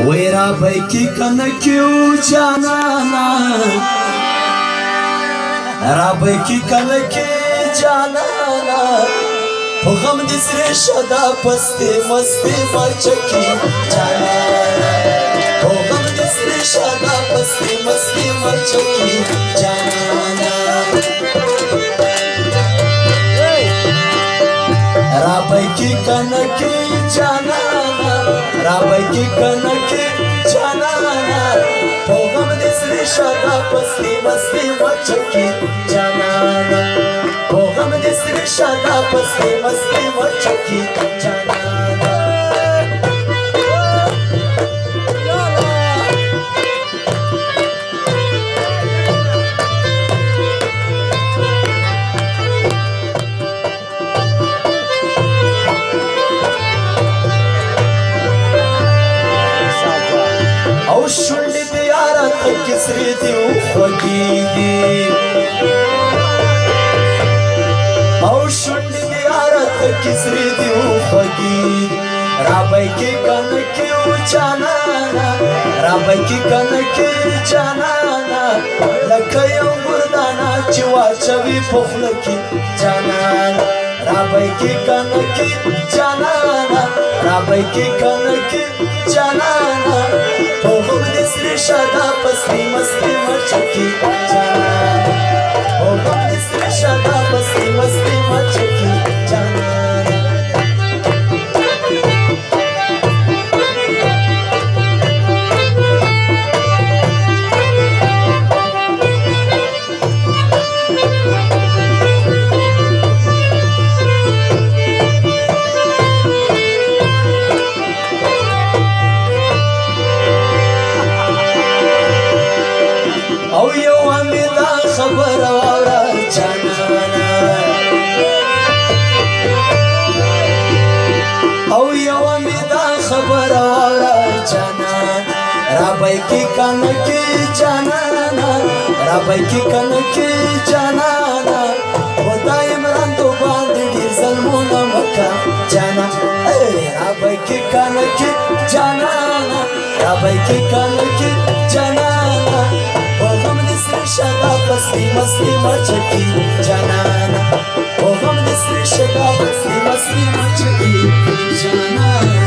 ویرا بیکی کنکیو جانانا را بیکی کنکی جانانا پو غم دی سری شدا پستی مستی مرچکی جانانا پو غم دی سری شدا پستی مستی مرچکی جانانا را بیکی کنکی جانانا را بیکی کنکی جانانا پو غم دی سری شدا پستی مستی مرچکی جانانا پو غم دی سری شدا پستی مستی مرچکی جانانا شونډې د یاره تکې سرې دي وخوږې دي او شونډې د یاره تکې سرې دي وخوږې دي رابیکې کنکې و جانانا رابیکې کنکې جانانا لکه یو ګردانه چې واچوي په خوله کې جانانا رابیکې کنکې جانانا رابیکې کنکې جانانا پو غم دی سری شدا پستی مستی مرچکی جانانا پو غم دی سری شدا پستی مستی مرچکی جانانا او یو امیدا خبر واورا جانانا او یو امیدا خبر واورا جانانا رابیکی کنکی جانانا رابیکی کنکی جانانا خدای عمران تو باندې ډیر ظلمونه مکا جانانا رابیکی کنکی جانانا رابیکی کنکی جانانا شدا پستی مستی مرچکی جانانا او غم دی سری شدا پستی مستی مرچکی جانانا